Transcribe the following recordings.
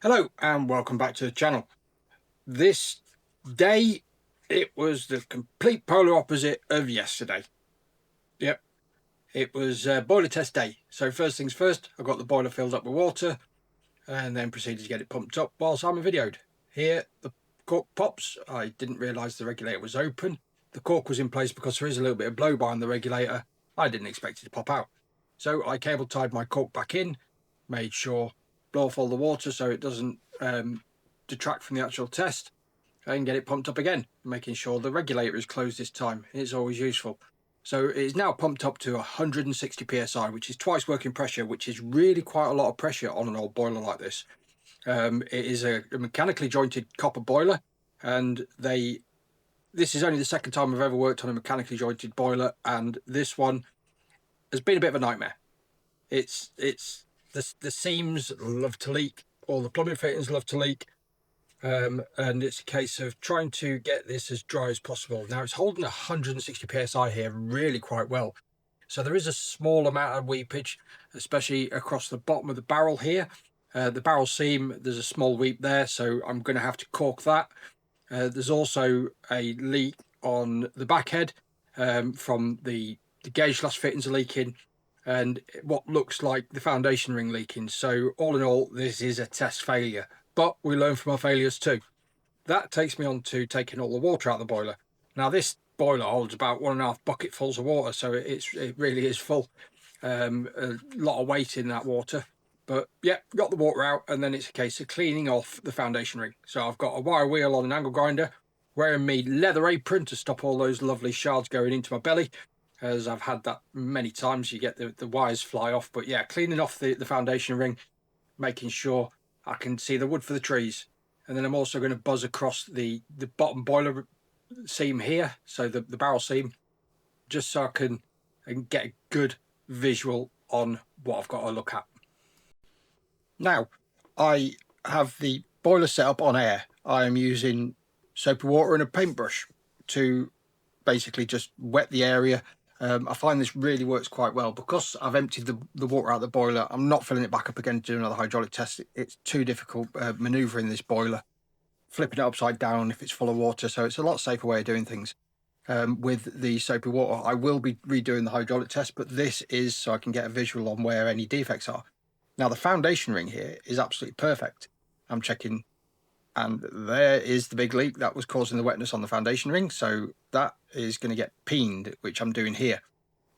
Hello and welcome back to the channel. This day, it was the complete polar opposite of yesterday. Yep, it was boiler test day. So first things first, I got the boiler filled up with water and then proceeded to get it pumped up while Simon videoed. Here, the cork pops. I didn't realise the regulator was open. The cork was in place because there is a little bit of blow by on the regulator. I didn't expect it to pop out. So I cable tied my cork back in, made sure blow off all the water so it doesn't detract from the actual test, and get it pumped up again, making sure the regulator is closed this time. It's always useful. So it is now pumped up to 160 psi, which is twice working pressure, which is really quite a lot of pressure on an old boiler like this. It is a mechanically jointed copper boiler, and this is only the second time I've ever worked on a mechanically jointed boiler, and this one has been a bit of a nightmare. It's the seams love to leak, all the plumbing fittings love to leak, and it's a case of trying to get this as dry as possible. Now it's holding 160 psi here really quite well, so there is a small amount of weepage, especially across the bottom of the barrel here. The barrel seam, there's a small weep there, so I'm going to have to cork that. There's also a leak on the back head from the gauge glass fittings are leaking, and what looks like the foundation ring leaking. So all in all, this is a test failure, but we learn from our failures too. That takes me on to taking all the water out of the boiler. Now this boiler holds about 1.5 bucketfuls of water, so it really is full. A lot of weight in that water. But yeah, got the water out, and then it's a case of cleaning off the foundation ring. So I've got a wire wheel on an angle grinder, wearing me leather apron to stop all those lovely shards going into my belly, as I've had that many times. You get the wires fly off. But yeah, cleaning off the foundation ring, making sure I can see the wood for the trees. And then I'm also going to buzz across the bottom boiler seam here, so the barrel seam, just so I can get a good visual on what I've got to look at. Now, I have the boiler set up on air. I am using soapy water and a paintbrush to basically just wet the area. I find this really works quite well because I've emptied the water out of the boiler. I'm not filling it back up again to do another hydraulic test. It's too difficult manoeuvring this boiler, flipping it upside down if it's full of water. So it's a lot safer way of doing things. With the soapy water, I will be redoing the hydraulic test, but this is so I can get a visual on where any defects are. Now the foundation ring here is absolutely perfect. I'm checking, and there is the big leak that was causing the wetness on the foundation ring. So that is going to get peened, which I'm doing here.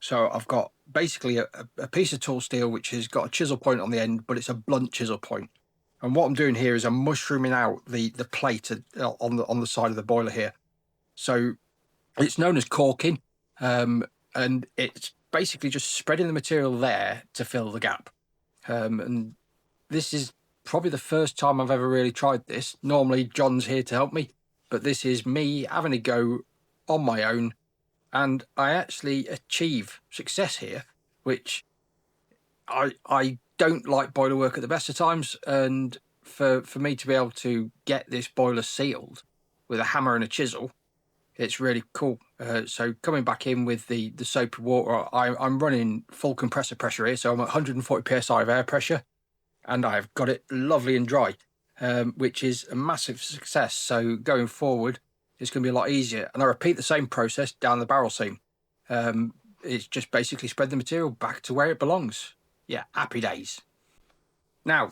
So I've got basically a piece of tool steel which has got a chisel point on the end, but it's a blunt chisel point. And what I'm doing here is I'm mushrooming out the plate on the side of the boiler here. So it's known as corking, and it's basically just spreading the material there to fill the gap. And this is probably the first time I've ever really tried this. Normally John's here to help me, but this is me having a go on my own, and I actually achieve success here, which I don't like boiler work at the best of times, and for me to be able to get this boiler sealed with a hammer and a chisel, it's really cool. So coming back in with the soapy water, I'm running full compressor pressure here, so I'm at 140 psi of air pressure, and I've got it lovely and dry, which is a massive success. So going forward, it's going to be a lot easier. And I repeat the same process down the barrel seam. It's just basically spread the material back to where it belongs. Yeah, happy days. Now,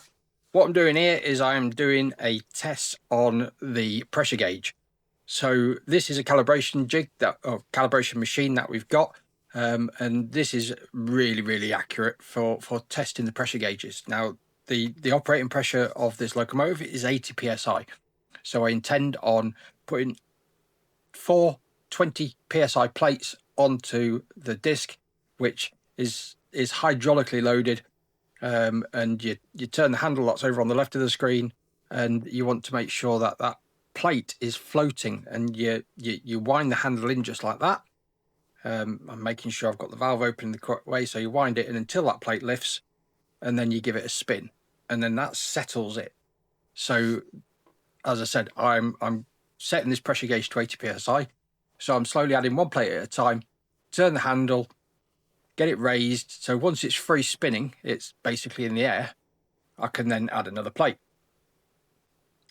what I'm doing here is I'm doing a test on the pressure gauge. So this is a calibration jig or calibration machine that we've got, and this is really, really accurate for testing the pressure gauges. Now, the operating pressure of this locomotive is 80 psi, so I intend on putting 4 20 psi plates onto the disc, which is hydraulically loaded, and you turn the handle lots over on the left of the screen, and you want to make sure that plate is floating, and you wind the handle in just like that. I'm making sure I've got the valve open the correct way, so you wind it in until that plate lifts, and then you give it a spin, and then that settles it. So as I said, I'm setting this pressure gauge to 80 psi, so I'm slowly adding one plate at a time, turn the handle, get it raised, so once it's free spinning, it's basically in the air, I can then add another plate.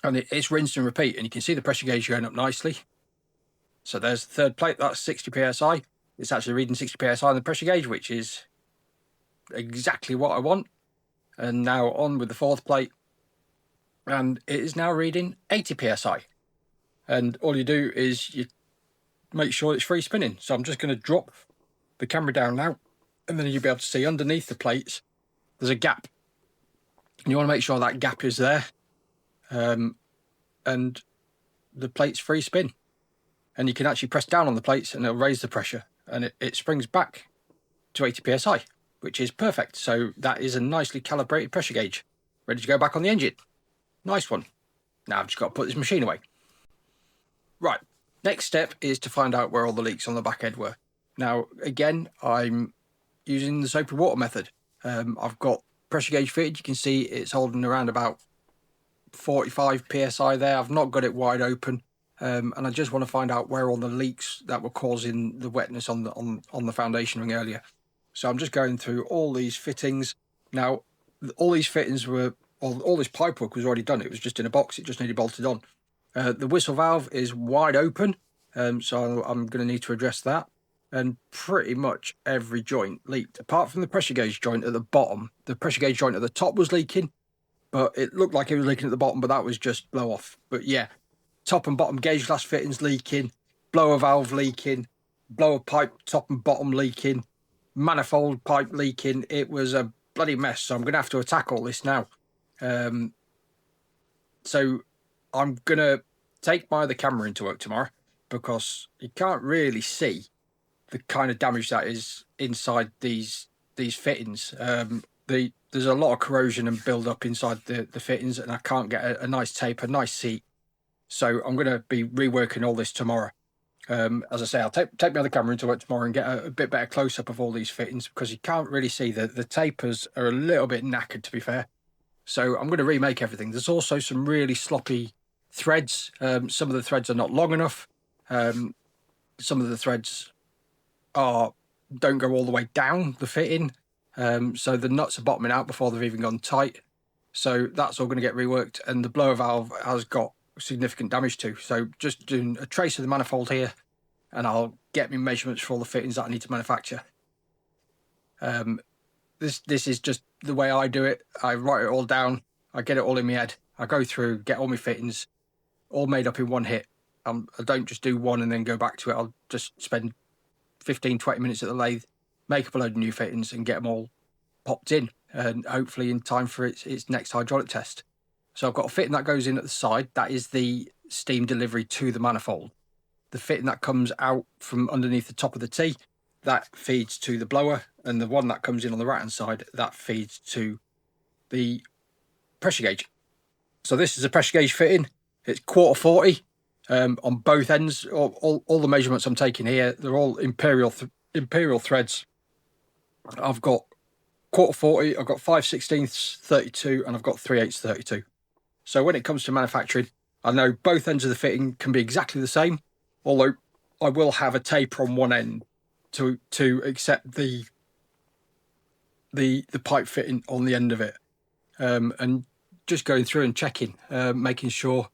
and it's rinse and repeat, and you can see the pressure gauge going up nicely. So there's the third plate, that's 60 psi. It's actually reading 60 psi on the pressure gauge, which is exactly what I want. And now on with the fourth plate, and it is now reading 80 psi. And all you do is you make sure it's free spinning. So I'm just going to drop the camera down now, and then you'll be able to see underneath the plates there's a gap, and you want to make sure that gap is there, and the plate's free spin, and you can actually press down on the plates and it'll raise the pressure, and it springs back to 80 psi, which is perfect. So that is a nicely calibrated pressure gauge ready to go back on the engine. Nice one. Now I've just got to put this machine away. Right, next step is to find out where all the leaks on the back end were. Now again, I'm using the soapy water method. I've got pressure gauge fitted. You can see it's holding around about 45 psi there. I've not got it wide open, and I just want to find out where all the leaks that were causing the wetness on the foundation ring earlier. So I'm just going through all these fittings. Now all these fittings were, all this pipework was already done. It was just in a box. It just needed bolted on. The whistle valve is wide open, so I'm going to need to address that. And pretty much every joint leaked, apart from the pressure gauge joint at the bottom. The pressure gauge joint at the top was leaking, but it looked like it was leaking at the bottom, but that was just blow off. But yeah, top and bottom gauge glass fittings leaking, blower valve leaking, blower pipe top and bottom leaking, manifold pipe leaking. It was a bloody mess. So I'm going to have to attack all this now. So I'm going to take my other camera into work tomorrow, because you can't really see the kind of damage that is inside these fittings. There's a lot of corrosion and build up inside the fittings, and I can't get a nice tape, a nice seat. So I'm going to be reworking all this tomorrow. As I say, I'll take my other camera into work tomorrow and get a bit better close up of all these fittings, because you can't really see the tapers are a little bit knackered, to be fair. So I'm going to remake everything. There's also some really sloppy threads. Some of the threads are not long enough. Some of the threads don't go all the way down the fitting. So the nuts are bottoming out before they've even gone tight. So that's all going to get reworked, and the blower valve has got significant damage too. So just doing a trace of the manifold here, and I'll get me measurements for all the fittings that I need to manufacture. This is just the way I do it. I write it all down. I get it all in my head. I go through, get all my fittings all made up in one hit. I don't just do one and then go back to it. I'll just spend 15-20 minutes at the lathe, make up a load of new fittings and get them all popped in, and hopefully in time for its next hydraulic test. So I've got a fitting that goes in at the side. That is the steam delivery to the manifold. The fitting that comes out from underneath the top of the T, that feeds to the blower, and the one that comes in on the right hand side, that feeds to the pressure gauge. So this is a pressure gauge fitting. It's 1/4 40 on both ends. All the measurements I'm taking here, they're all imperial threads. I've got 1/4 40, I've got 5/16 32, and I've got 3/8 32. So when it comes to manufacturing, I know both ends of the fitting can be exactly the same, although I will have a taper on one end to accept the pipe fitting on the end of it, and just going through and checking, making sure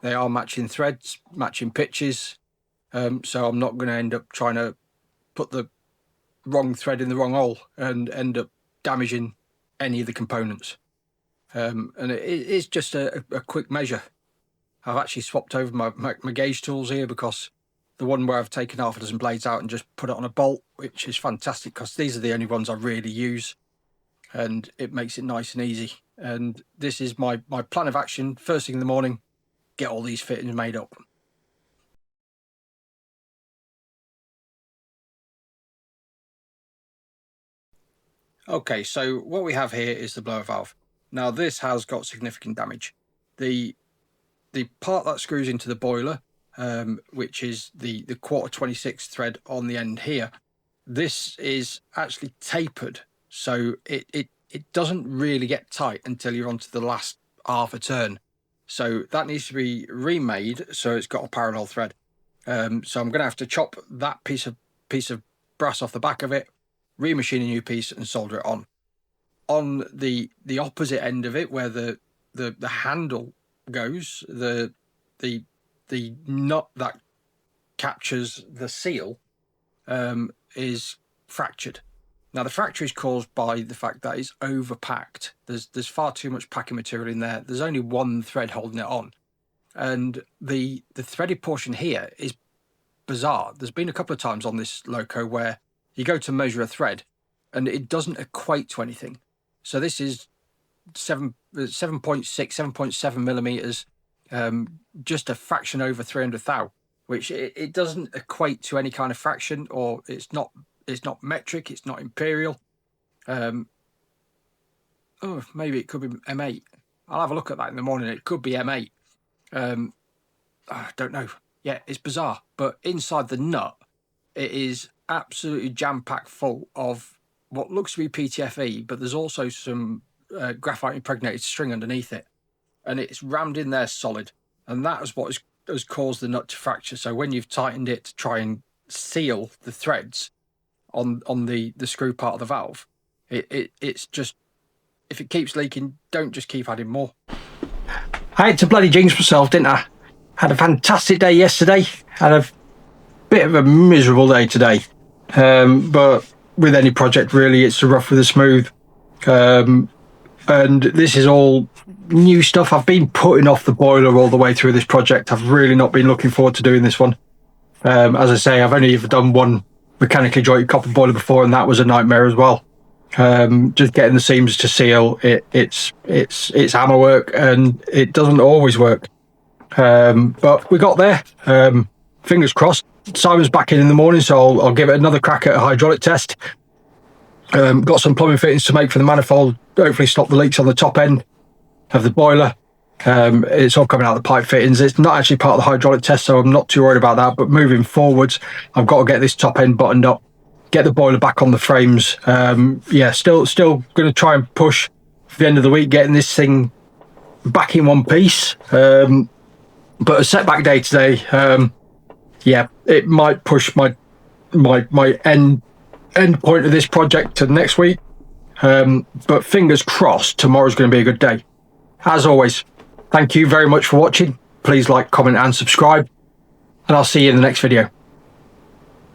they are matching threads, matching pitches. So I'm not going to end up trying to put the wrong thread in the wrong hole and end up damaging any of the components. And it is just a quick measure. I've actually swapped over my gauge tools here, because the one where I've taken half a dozen blades out and just put it on a bolt, which is fantastic because these are the only ones I really use, and it makes it nice and easy. And this is my plan of action. First thing in the morning, get all these fittings made up. Okay, so what we have here is the blower valve. Now this has got significant damage. The part that screws into the boiler, which is the 1/4 26 thread on the end here, this is actually tapered, so it doesn't really get tight until you're onto the last half a turn. So that needs to be remade so it's got a parallel thread. So I'm going to have to chop that piece of brass off the back of it, remachine a new piece and solder it on. On the opposite end of it, where the handle goes, the nut that captures the seal is fractured. Now, the fracture is caused by the fact that it's overpacked. There's far too much packing material in there. There's only one thread holding it on, and the threaded portion here is bizarre. There's been a couple of times on this loco where you go to measure a thread and it doesn't equate to anything. So this is 7.6, 7.7 millimeters, just a fraction over 300 thou, which it doesn't equate to any kind of fraction, or it's not metric, it's not imperial. Oh, maybe it could be M8. I'll have a look at that in the morning. It could be M8. I don't know. Yeah, it's bizarre. But inside the nut, it is absolutely jam-packed full of what looks to be PTFE, but there's also some graphite impregnated string underneath it. And it's rammed in there solid. And that is what has caused the nut to fracture. So when you've tightened it to try and seal the threads on the screw part of the valve, it's just, if it keeps leaking, don't just keep adding more. I had to bloody jinx myself, didn't I? Had a fantastic day yesterday. Had a bit of a miserable day today. But with any project, really, it's the rough with the smooth. And this is all new stuff. I've been putting off the boiler all the way through this project. I've really not been looking forward to doing this one. As I say, I've only ever done one mechanically jointed copper boiler before, and that was a nightmare as well. Just getting the seams to seal, it's hammer work, and it doesn't always work. But we got there. Fingers crossed. Simon's back in the morning, so I'll give it another crack at a hydraulic test. Got some plumbing fittings to make for the manifold, hopefully stop the leaks on the top end of the boiler. It's all coming out of the pipe fittings. It's not actually part of the hydraulic test, so I'm not too worried about that. But moving forwards, I've got to get this top end buttoned up, get the boiler back on the frames. Yeah, still going to try and push for the end of the week, getting this thing back in one piece. But a setback day today, yeah, it might push my end point of this project to next week. But fingers crossed, tomorrow's going to be a good day. As always, thank you very much for watching. Please like, comment and subscribe, and I'll see you in the next video.